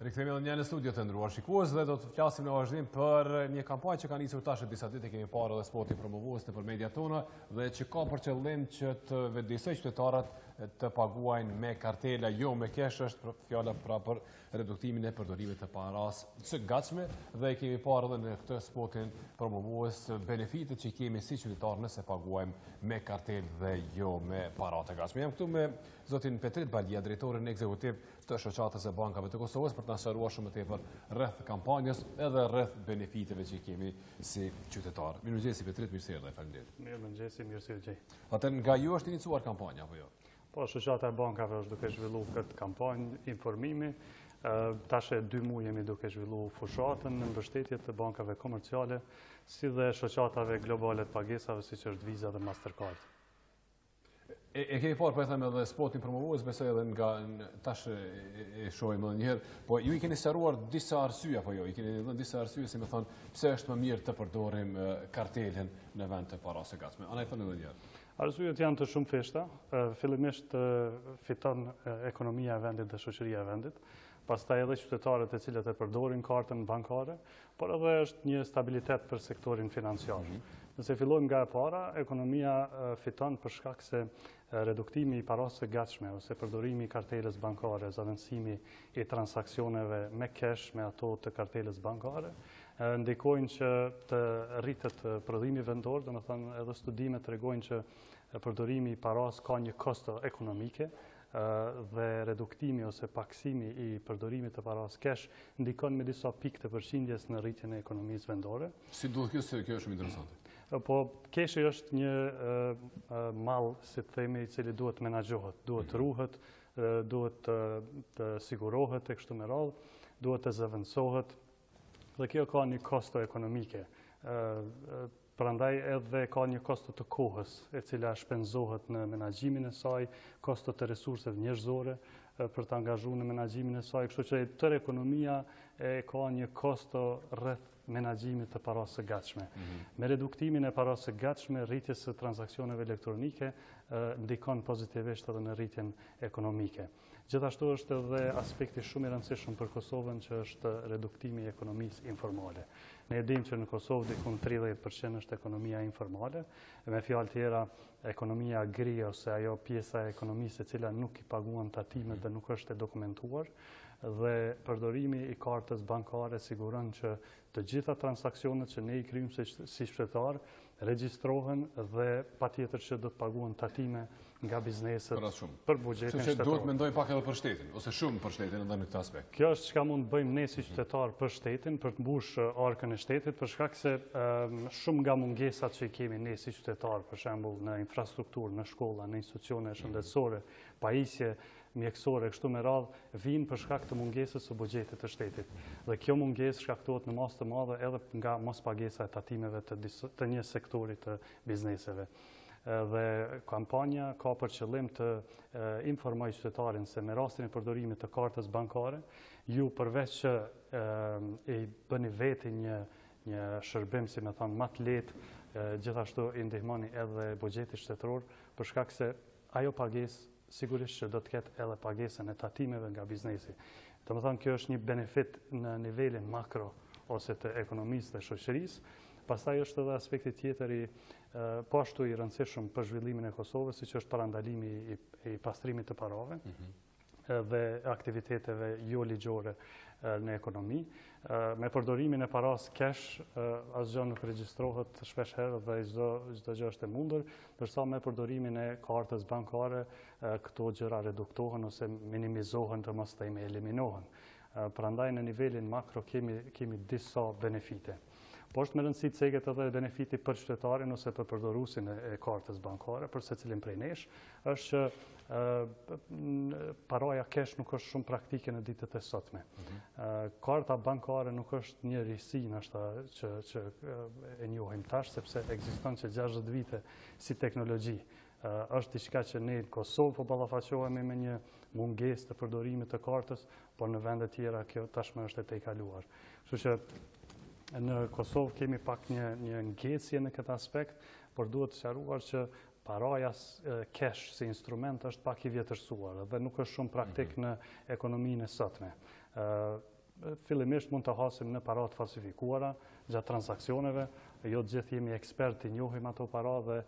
Rikthehemi edhe një në studio të ndruar shikues dhe do të flasim në vazhdim për një kampanje që ka nisur tash disa ditë, kemi parë edhe spotin promovues nëpër mediat tona dhe që ka për qëllim që të vetëdijsojë qytetarët të paguajnë me kartela, jo me kesh, është fjala pra për reduktimin e përdorimit të paras së gatshme dhe kemi parë edhe në këtë spotin promovues benefitet që kemi si qytetarë nëse paguajmë me kartel dhe jo me para të gatshme. Jam këtu me zotin Petrit Balija, drejtorin ekzekutiv të shoqatës e bankave të Kosovës, për të na shëruar shumë më tepër rreth kampanjës edhe rreth benefiteve që kemi si qytetarë. Mëngjesi Petrit, mirë se erdhe, faleminderit. Mëngjesi, mirë se jeni. Atë nga ju është iniciuar kampanja apo jo? Po, shoqata e bankave është duke zhvilluar këtë kampanjë informimi. Tash e 2 muaj jemi duke zhvilluar fushatën në mbështetje të bankave komerciale, si dhe shoqatave globale të pagesave, siç është Visa dhe Mastercard. E kemi parë, po e them edhe spotin promovues, besoj edhe nga tash e shohim edhe një herë, po ju i keni sqaruar disa arsye apo jo? I keni dhënë disa arsye, si më thon, pse është më mirë të përdorim kartelin në vend të parasë gatshme. Ana e thoni edhe një herë. Arsyet janë të shumëfishta. Fillimisht fiton ekonomia e vendit dhe shoqëria e vendit, pastaj edhe qytetarët e cilët e përdorin kartën bankare, por edhe është një stabilitet për sektorin financiar. Nëse fillojmë nga e para, ekonomia fiton për shkak se reduktimi i parasë së gatshme ose përdorimi i kartelës bankare, zavendësimi i transaksioneve me cash me ato të kartelës bankare, ndikojnë që të rritet prodhimi vendor, domethënë edhe studimet tregojnë që përdorimi i parasë ka një kosto ekonomike dhe reduktimi ose paksimi i përdorimit të parasë cash ndikon me disa pikë të përqindjes në rritjen e ekonomisë vendore. Si duhet kjo është shumë interesante. Po, keshi është një mall, si të themi, i cili duhet menaxhohet, duhet ruhet, duhet të sigurohet e kështu me radhë, duhet të zëvendësohet, dhe kjo ka një kosto ekonomike. Prandaj edhe ka një kosto të kohës, e cila shpenzohet në menaxhimin e saj, kosto të resurseve njerëzore për të angazhuar në menaxhimin e saj, kështu që tërë ekonomia ka një kosto rreth menaxhimit të parasë së gatshme. Me reduktimin e parasë së gatshme, rritjes së transaksioneve elektronike ndikon pozitivisht edhe në rritjen ekonomike. Gjithashtu është edhe aspekti shumë i rëndësishëm për Kosovën, që është reduktimi i ekonomisë informale. Ne e dimë që në Kosovë diku 30% është ekonomia informale, me fjalë tjera ekonomia gri ose ajo pjesa e ekonomisë e cila nuk i paguan tatimet dhe nuk është e dokumentuar, dhe përdorimi i kartës bankare siguron që të gjitha transaksionet që ne i kryjmë si qytetar regjistrohen dhe patjetër që do të paguhen tatime nga bizneset për buxhetin shtetror. Që duhet mendoj pak edhe për shtetin, ose shumë për shtetin edhe në këtë aspekt. Kjo është çka mund të bëjmë ne si qytetar për shtetin, për të mbushur arkën e shtetit, për shkak se shumë nga mungesat që i kemi ne si qytetar, për shembull në infrastrukturë, në shkolla, në institucione shëndetësore, pajisje mjekësore, kështu me radhë, vinë për shkak të mungesës së buxhetit të shtetit. Dhe kjo mungesë shkaktohet në masë të madhe edhe nga mospagesa e tatimeve të një sektori të bizneseve. Dhe kampanja ka për qëllim të informojë qytetarin se me rastin e përdorimit të kartës bankare, ju përveç që i bëni veti një shërbim, si me thonë, më të lehtë, gjithashtu i ndihmoni edhe buxhetit shtetëror, për shkak se ajo pagesë sigurisht që do të ketë edhe pagesën e tatimeve nga biznesi. Domethënë, kjo është një benefit në nivelin makro ose të ekonomisë dhe shoqërisë. Pastaj është edhe aspekti tjetër po ashtu i rëndësishëm për zhvillimin e Kosovës, siç është parandalimi i pastrimit të parave dhe aktiviteteve jo ligjore në ekonomi. Me përdorimin e parasë cash, asgjë nuk regjistrohet shpesh herë dhe çdo gjë është e mundur, ndërsa me përdorimin e kartës bankare këto gjëra reduktohen ose minimizohen, të mos themi eliminohen. Prandaj në nivelin makro kemi disa benefite. Po është me rëndësi të ceket edhe benefiti për qytetarin ose për përdoruesin e kartës bankare, për secilin prej nesh, është që paraja cash nuk është shumë praktike në ditët e sotme. Karta bankare nuk është një risi që e njohim tash, sepse ekziston që 60 vite si teknologji. Është diçka që ne në Kosovë po ballafaqohemi me një mungesë të përdorimit të kartës, por në vende tjera kjo tashmë është e tejkaluar. Kështu që në Kosovë kemi pak një ngecje në këtë aspekt, por duhet të sqaruar që paraja cash si instrument është pak i vjetërsuar dhe nuk është shumë praktik në ekonominë e sotme. fillimisht mund të hasim në parat falsifikuara gjatë transaksioneve, jo të gjithë jemi eksperti, njohim ato para dhe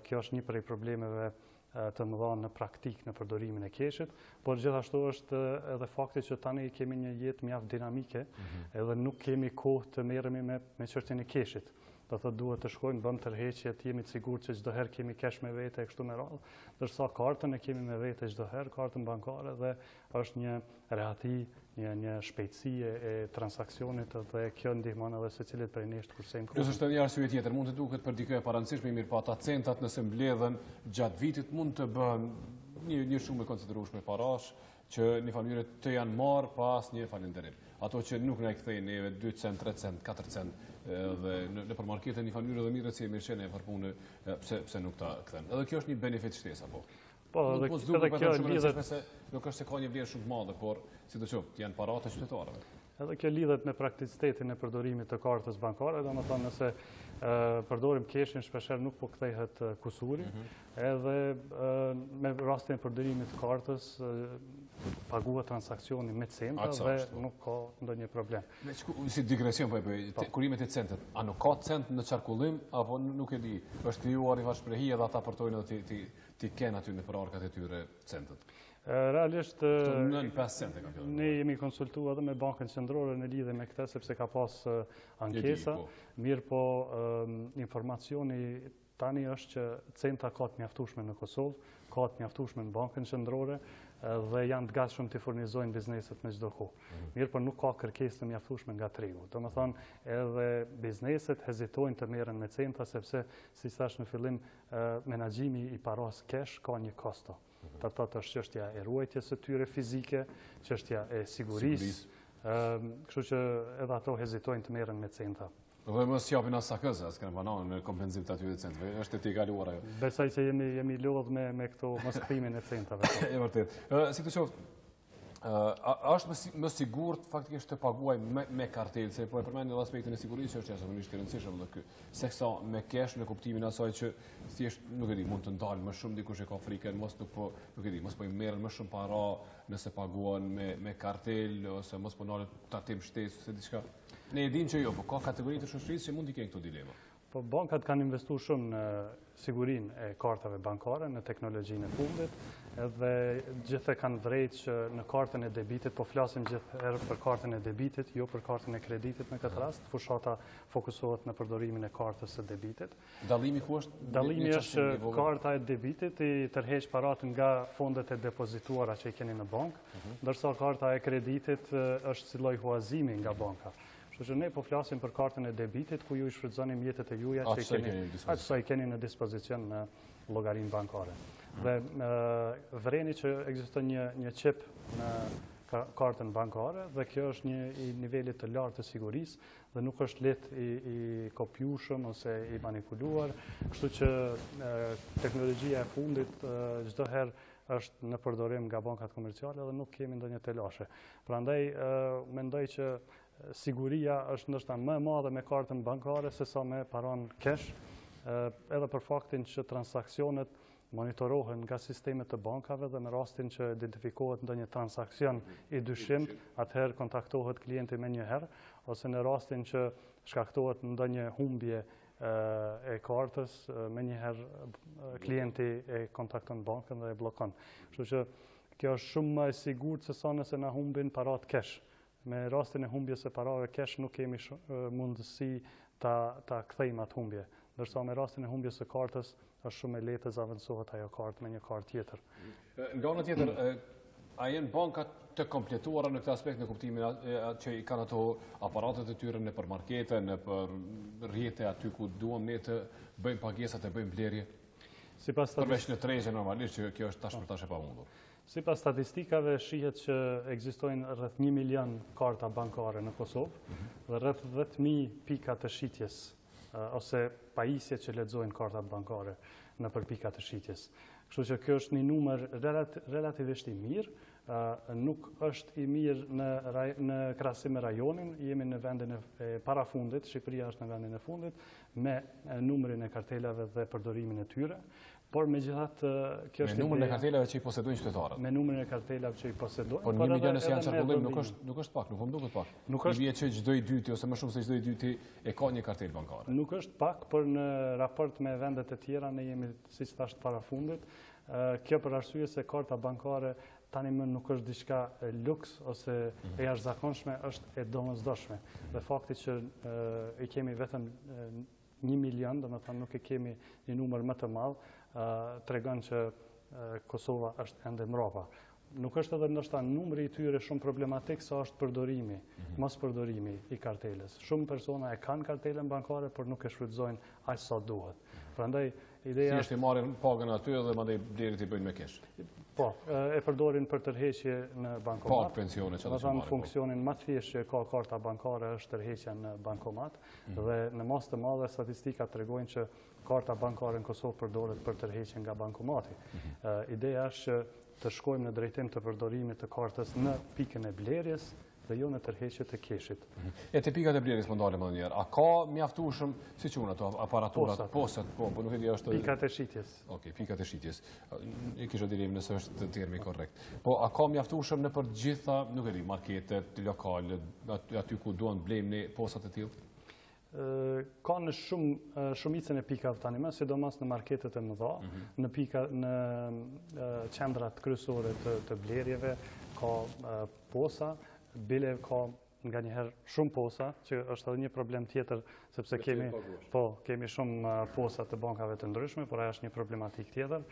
kjo është një prej problemeve të mëdha në praktik në përdorimin e keshit, por gjithashtu është edhe fakti që tani kemi një jetë mjaft dinamike, edhe nuk kemi kohë të merremi me çështjen e keshit. Do thotë duhet të shkojmë, bëm tërheqjet, jemi të sigurt që çdo herë kemi kesh me vete e kështu me radhë, ndërsa kartën e kemi me vete çdo herë, kartën bankare, dhe është një rehati, një shpejtësi e transaksionit dhe kjo ndihmon edhe secilit prej nesh të kursejmë kohën. Plus është një arsye tjetër, mund të duket për dikë e parancishme, mirë po ata centat nëse mbledhen gjatë vitit mund të bëhen një shumë e konsiderueshme parash që një familje të janë marrë pas një falënderim. Ato që nuk na i kthejnë neve 2 cent, 3 cent, 4 cent dhe në përmarkete një familje dhe mirë si e mirëqenie e përpunë pse nuk ta kthen. Edhe kjo është një benefit shtesë apo. Po, edhe kjo lidhet nuk është se ka një vlerë shumë të madhe, por sidoqoftë janë paratë e qytetarëve. Edhe kjo lidhet me prakticitetin e përdorimit të kartës bankare, domethënë nëse përdorim keshin shpeshherë nuk po kthehet kusuri, edhe me rastin e përdorimit të kartës paguhet transaksioni me centa dhe nuk ka ndonjë problem. Si digresion po e bëj, kurimet e centet, a nuk ka cent në qarkullim apo nuk e di? Është krijuar një shprehje dhe ata përtojnë edhe ti kenë aty në përarkat e tyre centet. Realisht, ne ne jemi konsultuar edhe me Bankën Qendrore në lidhje me këtë, sepse ka pas ankesa, mirë po informacioni tani është që centa ka të mjaftueshme në Kosovë, ka të mjaftueshme në Bankën Qendrore dhe janë të gatshëm të furnizojnë bizneset me çdo kohë. Mirë po nuk ka kërkesë të mjaftueshme nga tregu. Domethënë edhe bizneset hezitojnë të merren me centa sepse, si thash në fillim, menaxhimi i paras cash ka një kosto. Të thotë është çështja e ruajtjes së tyre fizike, çështja e sigurisë, kështu që edhe ato hezitojnë të merren me centa. Dhe mos japin as sakëza, as kanë banon në kompenzim të atyre centave. Është e kaluar ajo. Besoj se jemi lodh me këto moskrimin e centave. E vërtet. Si të qoftë, është më sigurt faktikisht të paguaj me kartel, se po e përmend edhe aspektin e sigurisë, që është jashtëzakonisht i rëndësishëm edhe ky. Seksa me cash në kuptimin asaj që thjesht nuk e di, mund të ndalë më shumë dikush e ka frikën, mos po i merren më shumë para nëse paguan me kartel ose mos po ndalet tatim shtesë ose diçka. Ne e dimë që jo, po ka kategori të shoqërisë që mund t'i kenë këto dilema. Po bankat kanë investuar shumë në sigurinë e kartave bankare, në teknologjinë e fundit, edhe gjithë kanë vrejtë që në kartën e debitit, po flasim gjithherë për kartën e debitit, jo për kartën e kreditit në këtë rast, fushata fokusohet në përdorimin e kartës së debitit. Dallimi ku është? Dallimi është karta e debitit i tërheq parat nga fondet e depozituara që i keni në bankë, ndërsa karta e kreditit është si lloj huazimi nga banka. Kështu që ne po flasim për kartën e debitit ku ju i shfrytëzoni mjetet e juaja që i keni në dispozicion në llogarinë bankare. Dhe vreni që ekziston një çip në kartën bankare dhe kjo është një i nivelit të lartë të sigurisë dhe nuk është lehtë i kopjueshëm ose i manipuluar, kështu që teknologjia e fundit çdo herë është në përdorim nga bankat komerciale dhe nuk kemi ndonjë telashe. Prandaj mendoj që siguria është ndoshta më e madhe me kartën bankare se sa me paran cash, edhe për faktin që transaksionet monitorohen nga sistemet të bankave dhe në rastin që identifikohet ndonjë transaksion i dyshim, atëherë kontaktohet klienti me njëherë, ose në rastin që shkaktohet ndonjë humbje e kartës, me njëherë klienti e kontakton bankën dhe e bllokon. Kështu që kjo është shumë më e sigurt se sa nëse na humbin parat cash. Me rastin e humbjes së parave cash nuk kemi mundësi ta kthejmë atë humbje. Ndërsa me rastin e humbjes së kartës është shumë e lehtë të zaventohet ajo kartë me një kartë tjetër. Nga ana tjetër, a janë bankat të kompletuara në këtë aspekt në kuptimin që i kanë ato aparatet e tyre në përmarkete, në për rrjete aty ku duam ne të bëjmë pagesat e bëjmë blerje? Përveç në tregje normalisht që kjo është tash për tash e pamundur. Sipas statistikave shihet që ekzistojnë rreth 1 milion karta bankare në Kosovë dhe rreth 10.000 pika të shitjes ose pajisje që lexojnë kartat bankare nëpër pika të shitjes. Kështu që kjo është një numër relativisht i mirë, nuk është i mirë në krahasim me rajonin, jemi në vendin e parafundit, Shqipëria është në vendin e fundit me numrin e kartelave dhe përdorimin e tyre. Por megjithatë, kjo është me numrin e kartelave që i posedojnë qytetarët. Me numrin e kartelave që i posedojnë. Por 1 milion nëse janë qarkullim nuk është pak, nuk më duket pak. I vjen që çdo i dyti ose më shumë se çdo i dyti e ka një kartel bankare. Nuk është pak, por në raport me vendet e tjera ne jemi, siç thash para fundit, kjo për arsye se karta bankare tani më nuk është diçka luks ose e jashtëzakonshme, është e domosdoshme. Dhe fakti që i kemi vetëm 1 milion, domethënë nuk e kemi një numër më të madh, tregon që Kosova është ende mbrapa. Nuk është edhe ndoshta numri i tyre shumë problematik sa është përdorimi, mos përdorimi i karteles. Shumë persona e kanë kartelen bankare, por nuk e shfrytëzojnë aq sa duhet. Prandaj ideja është i marrin pagën aty dhe mandej blerit i bëjnë me kesh. Po, e përdorin për tërheqje në bankomat. Pagë pensione që do të thonë funksionin më të thjeshtë që ka karta bankare është tërheqja në bankomat dhe në mas të madhe statistikat tregojnë që karta bankare në Kosovë përdoret për tërheqje nga bankomati. Ideja është që të shkojmë në drejtim të përdorimit të kartës në pikën e blerjes dhe jo në tërheqje të keshit. E te pikat e blerjes më ndalem edhe një herë. A ka mjaftueshëm si quhen ato aparaturat, posat, po nuk e di është pikat e shitjes. Okej, pikat e shitjes. E kisha dirim nëse është termi korrekt. Po a ka mjaftueshëm në për të gjitha, nuk e di, marketet, lokale, aty ku duan blejmë ne posat e tillë? Ka në shumicën e pikave tani më, sidomos në marketet e mëdha, në qendrat kryesore të blerjeve ka posa, bile ka nga njëherë shumë posa, që është edhe një problem tjetër, sepse kemi shumë posa të bankave të ndryshme, por ajo është një problematik tjetër,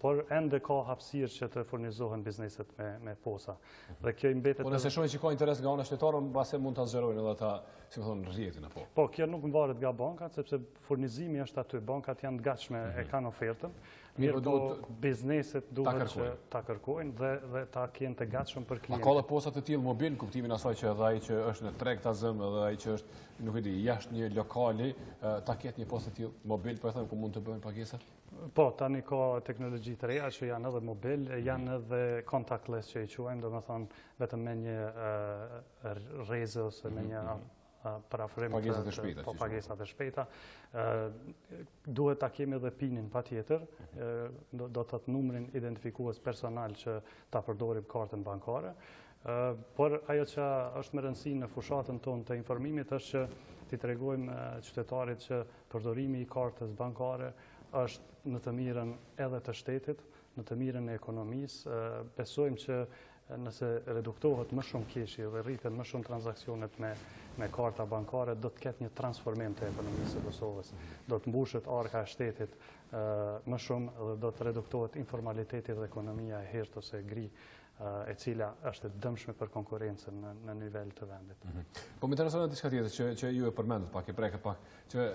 por ende ka hapësirë që të furnizohen bizneset me posa. Dhe kjo i mbetet... Po nëse shohin që ka interes nga ana shtetare, mbase mund ta zgjerojnë edhe ata, si më thonë, rrjetin apo. Po, kjo nuk varet nga bankat, sepse furnizimi është aty, bankat janë të gatshme, e kanë ofertën. Mirë po bizneset duhet që ta kërkojnë dhe ta kenë të gatshëm për klientë. A ka dhe posat të tillë mobil, kuptimin asaj që edhe ai që është në treg ta zëm, edhe ai që është, nuk e di, jashtë një lokali, ta ketë një postë të tillë mobil, po e them ku mund të bëhen pagesa? Po, tani ka teknologji të reja që janë edhe mobil, janë edhe contactless që i quajmë, domethënë vetëm me një rrezë ose me një parafrim të pagesat e shpejta. Duhet ta kemi edhe pinin patjetër, do të thotë numrin identifikues personal që ta përdorim kartën bankare. Por ajo që është më rëndësi në fushatën tonë të informimit është që t'i tregojmë qytetarit që përdorimi i kartës bankare është në të mirën edhe të shtetit, në të mirën e ekonomisë. Besojmë që nëse reduktohet më shumë keshi dhe rriten më shumë transaksionet me karta bankare, do të ketë një transformim të ekonomisë së Kosovës. Do të mbushet arka e shtetit më shumë dhe do të reduktohet informaliteti dhe ekonomia e herët ose gri, e cila është dëmshme për konkurrencën në nivel të vendit. Po më intereson diçka tjetër që ju e përmendët pak, e preket pak, që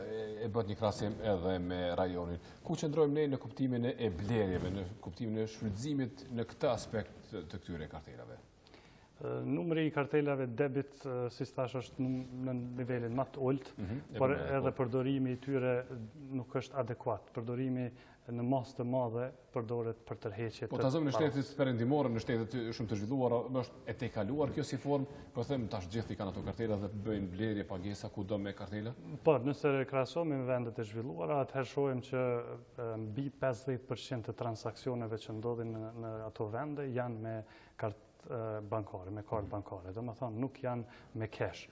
e bët një krahasim edhe me rajonin. Ku qëndrojmë ne në kuptimin e blerjeve, në kuptimin e shfrytëzimit në këtë aspekt të këtyre kartelave? Numri i kartelave debit, si thash, është në nivelin më të ulët, por edhe përdorimi i tyre nuk është adekuat. Përdorimi në mas të madhe përdoret për tërheqje. Po ta zëmë në shtetet perëndimore, në shtetet shumë të zhvilluara, është e tejkaluar kjo si formë, po them tash gjithë i kanë ato kartela dhe bëjnë blerje pagesa kudo me kartela? Po, nëse krahasohemi me vendet e zhvilluara, atëherë shohim që mbi 50% të transaksioneve që ndodhin në ato vende janë me kartë bankare, me kartë bankare. Domethënë nuk janë me cash.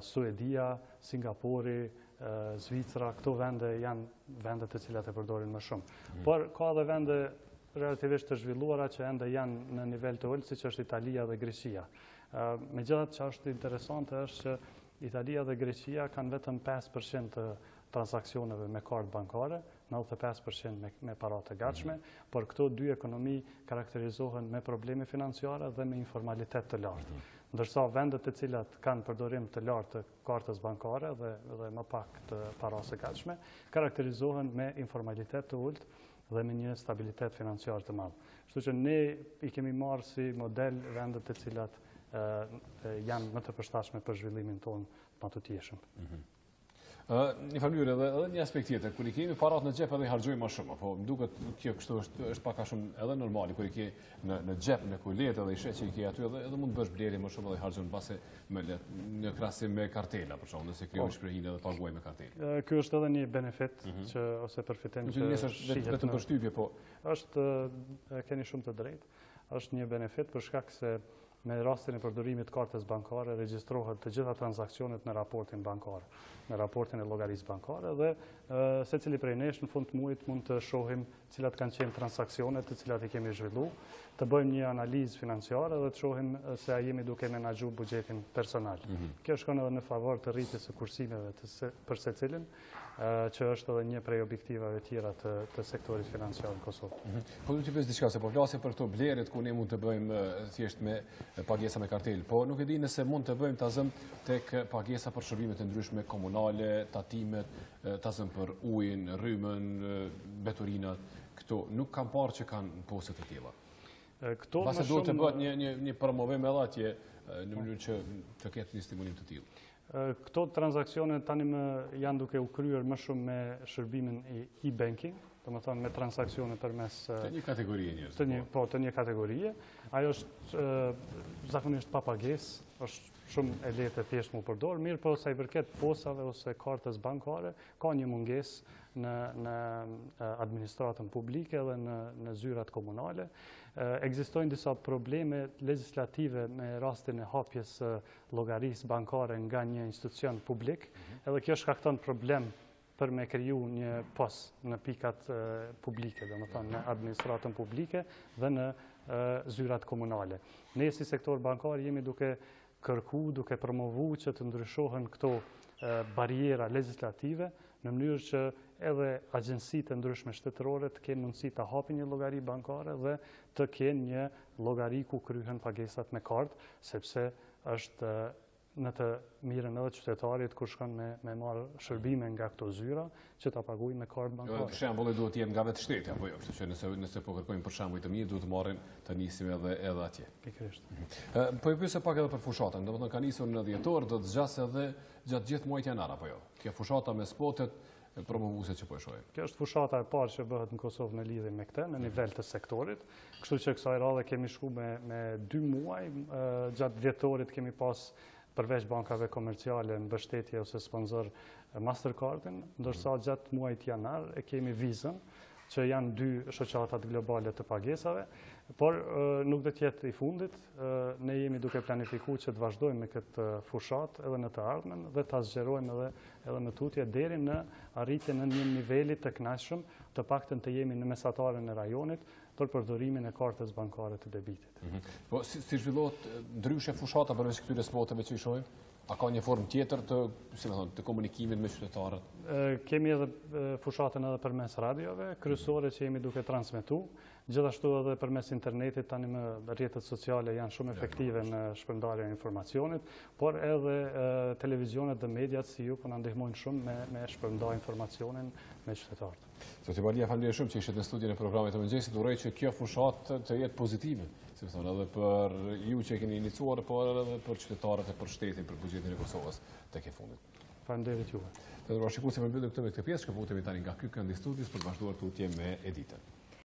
Suedia, Singapuri, Zvicra, këto vende janë vendet të cilat e përdorin më shumë. Por ka edhe vende relativisht të zhvilluara që ende janë në nivel të ulët, siç është Italia dhe Greqia. Megjithatë që është interesante është që Italia dhe Greqia kanë vetëm 5% të transaksioneve me kartë bankare, 95% me para të gatshme, por këto dy ekonomi karakterizohen me probleme financiare dhe me informalitet të lartë. Ndërsa vendet të cilat kanë përdorim të lartë të kartës bankare dhe më pak të para së gatshme, karakterizohen me informalitet të ulët dhe me një stabilitet financiar të madh. Kështu që ne i kemi marrë si model vendet të cilat janë më të përshtatshme për zhvillimin tonë më të tjeshëm. Një familje edhe një aspekt tjetër, kur I kemi parat në xhep edhe I harxojmë më shumë, po më duket kjo kështu është pak a shumë edhe normali, kur I ke në xhep në kulet edhe I shet që I ke aty edhe mund të bësh blerje më shumë edhe I harxon pasi më lehtë në krahasim me kartela për shkak nëse krijon shprehinë edhe paguaj me kartelë. Ky është edhe një benefit që ose përfitim që është vetëm për shtypje, po është keni shumë të drejtë. Është një benefit për shkak se me rastin e përdorimit kartës bankare regjistrohet të gjitha transaksionet në raportin bankar, në raportin e llogarisë bankare dhe secili prej nesh në fund të muajit mund të shohim cilat kanë qenë transaksionet të cilat I kemi zhvilluar, të bëjmë një analizë financiare dhe të shohim se a jemi duke menaxhuar buxhetin personal. Kjo shkon edhe në favor të rritjes së kursimeve për secilin, që është edhe një prej objektivave tjera të sektorit financiar në Kosovë. Po do të pyes diçka se po flasim për këto blerjet ku ne mund të bëjmë thjesht me pagesa me kartel, po nuk e di nëse mund të bëjmë tazëm tek pagesa për shërbimet e ndryshme komunale, tatimet, tazëm për ujin, rrymën, beturinat, këto nuk kam parë që kanë poste të tilla. Këto Pasi duhet të bëhet një promovim edhe atje në mënyrë që të ketë një stimulim të tillë. Këto transakcione tani janë duke u kryer më shumë me shërbimin e-banking, domethënë me transakcione përmes të një kategorie njerëz. Të një kategorie. Ajo është zakonisht pa pagesë, është shumë e lehtë e thjeshtë mu përdor, mirë po sa I përket posave ose kartës bankare, ka një mungesë në administratën publike dhe në zyrat komunale. Ekzistojnë disa probleme legislative me rastin e hapjes llogarisë bankare nga një institucion publik, edhe kjo shkakton problem për me kriju një pos në pikat publike, domethënë në administratën publike dhe në zyrat komunale. Ne si sektor bankar jemi duke kërku, duke promovu që të ndryshohen këto bariera legislative në mënyrë që edhe agjensitë ndryshme shtetërore të kenë mundësi të hapin një llogari bankare dhe të kenë një llogari ku kryhen pagesat me kartë, sepse është në të mirën edhe qytetarit kur shkon me marrë shërbime nga këto zyra që ta paguajnë me kartë bankare. Për shembull duhet të jenë nga vetë shteti apo jo, kështu që nëse po kërkojmë për shembull të mirë duhet të marrim të nisim edhe atje. Pikërisht. Po I pyesë pak edhe për fushatën, domethënë ka nisur në dhjetor, do të zgjas edhe gjatë gjithë muajit janar apo jo. Kjo fushata me spotet promovuese që po e shohim. Kjo është fushata e parë që bëhet në Kosovë në lidhje me këtë, në nivel të sektorit. Kështu që kësaj radhe kemi shku me 2 muaj, gjatë dhjetorit kemi pas përveç bankave komerciale në mbështetje ose sponsor Mastercardin, ndërsa gjatë muajit janar e kemi Vizën, që janë 2 shoqatat globale të pagesave, por nuk do të jetë I fundit. Ne jemi duke planifikuar që të vazhdojmë me këtë fushat edhe në të ardhmen dhe ta zgjerojmë edhe në tutje deri në arritjen në një niveli të kënaqshëm, të paktën të jemi në mesataren e rajonit për përdorimin e kartës bankare të debitit. Po si zhvillohet ndryshe fushata përveç këtyre spoteve që I shohim? A ka një formë tjetër të komunikimit me qytetarët? Kemi edhe fushatën edhe përmes radiove, kryesore që jemi duke transmetu, gjithashtu edhe përmes internetit, tani me rrjetet sociale janë shumë efektive në shpërndarjen e informacionit, por edhe televizionet dhe mediat si ju po na ndihmojnë shumë me shpërndar informacionin me qytetarët. Zoti Balija, faleminderit shumë që ishit në studion e programit të mëngjesit. Uroj që kjo fushatë të jetë pozitive, si thonë, edhe për ju që keni iniciuar, por edhe për qytetarët e për shtetin, për buxhetin e Kosovës tek e fundit. Faleminderit juve. Të dashur shikues, më mbyllim këtë me këtë pjesë, shkëputemi tani nga ky kënd I studios për të vazhduar tutje me editën.